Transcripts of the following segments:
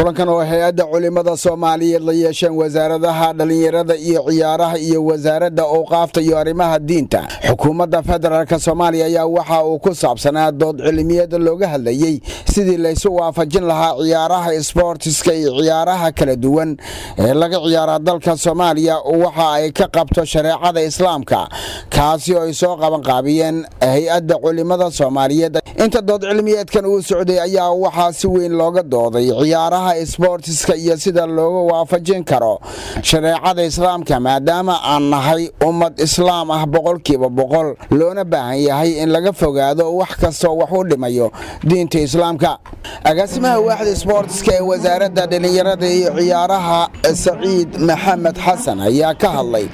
kulankan oo hay'adda culimada Soomaaliyeed la yeesheen wasaaradaha dhalinyarada iyo ciyaaraha iyo wasaaradda awqaafta iyo arrimaha diinta xukuumadda federaalka Soomaaliya ayaa waxa uu ku saabsanaa dood cilmiyeed looga hadlayay sidii la isu waafajin lahaa ciyaaraha sportiska iyo ciyaaraha kala duwan ee laga ciyaaro dalka Soomaaliya waxa ay ka qabto shareecada islaamka kaasi oo ay soo qaban qaabiyeen hay'adda culimada Soomaaliyeed inta dood cilmiyeedkan uu socday ayaa waxa si weyn looga dooday ciyaaraha sportiska iyo sida looga waafajin karo shareecada islaamka maadaama aan nahay ummad islaam ah boqolkiiba boqol loona baahan yahay in laga fogaado wax kasta wax u dhimayo diinta islaamka agaasimaha waaxda sportiska ee wasaaradda dhalinyarada iyo ciyaaraha Saciid Maxamed Xasan ayaa ka hadlay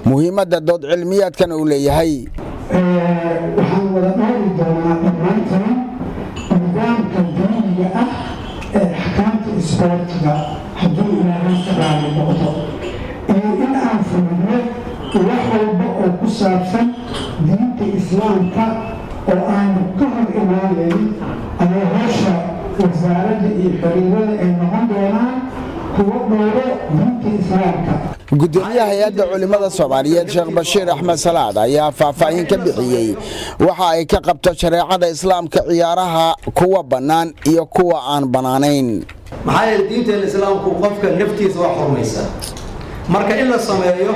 muhiimadda dood cilmiyeedkan uu leeyahay waxaan wada dhowri doonaa dhammaantan nidaamka diiniga ah ee axkaamta isboortiga haddii ilaahay ka raali noqdo iyo in aan fulino wax walba oo ku saabsan diinta islaamka oo aanu ka hor imaanayn ayaa howsha wasaaradda iyo xiriirada ay noqon doonaan kuwa dhowro diinta islaamka. gudoomiyaha hay'adda culimada Soomaaliyeed Sheekh Bashiir Axmed Salaad ayaa faahfaahin ka bixiyay waxa ay ka qabto shareecada islaamka ciyaaraha kuwa bannaan iyo kuwa aan bannaanayn. maxay diinta islaamku qofka naftiisa wax xurmaysa marka in la sameeyo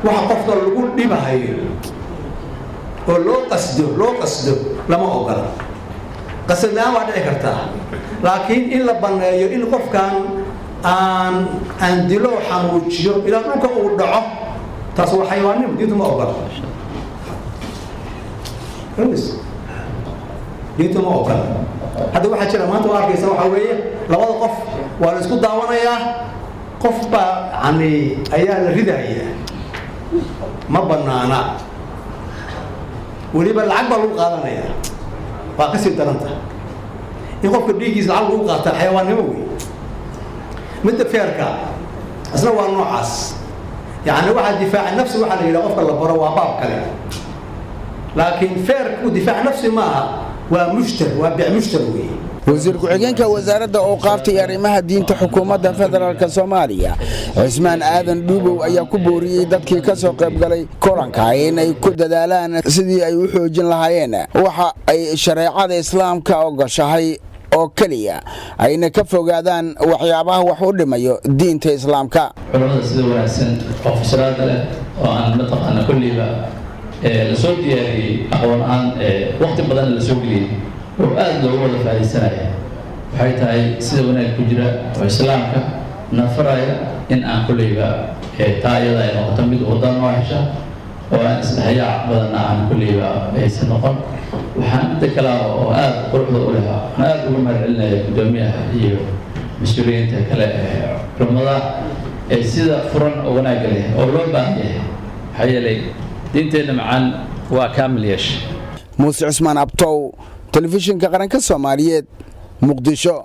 waxa qofka lagu dhibahayo oo loo qasdo lama ogola qasadaan waa dhici kartaa laakiin in la baneeyo in qofkan aan dilo xanuujiyo ilaa dhulka uu dhaco taas waa xayawaannimo diintu ma ogola diintu ma ogola hadda waxaa jira maanta waa arkaysa waxaa weeye labada qof waa la isku daawanayaa qof baa ayaa la ridaya ma bannaana weliba lacag baa lagu qaadanayaa waa kasii daranta in qofka dhiiggiisa lacag lagu qaata xayawaannimo wey midda feerka asna waa noocaas yani waxa difaaca nafsi waxa la yiraahdo qofka la baro waa baab kale laakiin feerku difaaca nafsi maaha waa mushtar waa bic mushtar wey wasiir ku-xigeenka wasaaradda awqaafta iyo arrimaha diinta xukuumadda federaalka Soomaaliya Cismaan Aadan Dhuubow ayaa ku booriyay dadkii ka soo qayb galay kulanka inay ku dadaalaan sidii ay u xoojin lahaayeen waxa ay shareecada islaamka ogashahay oo kaliya ayna ka fogaadaan waxyaabaha wax u dhimayo diinta islaamka. culimada sida wanaagsan oo fasiraad leh oo aan mataqaana kulliba la soo diyaariyay aqoon aan waqti badan la soo geliyay oo aad loogu wada faa'iideysanayo waxay tahay sida wanaag ku jira oo islaamka nafaraya in aan kulliba taayada ay noqoto mid wadan oo hesha oo aan isdhexyaac badan aan kulliba aysan noqon waxaan inta kale oo aad quruxda u leh aad ugu mahadcelinayaa gudoomiyaha iyo mas'uuliyiinta kale ee culimada sida furan oo wanaag leh oo loo baahan yahay maxaa yeelay diinteena macaan waa kaamil yeesh Muuse Cismaan Abtow telefishinka qaranka Soomaaliyeed Muqdisho.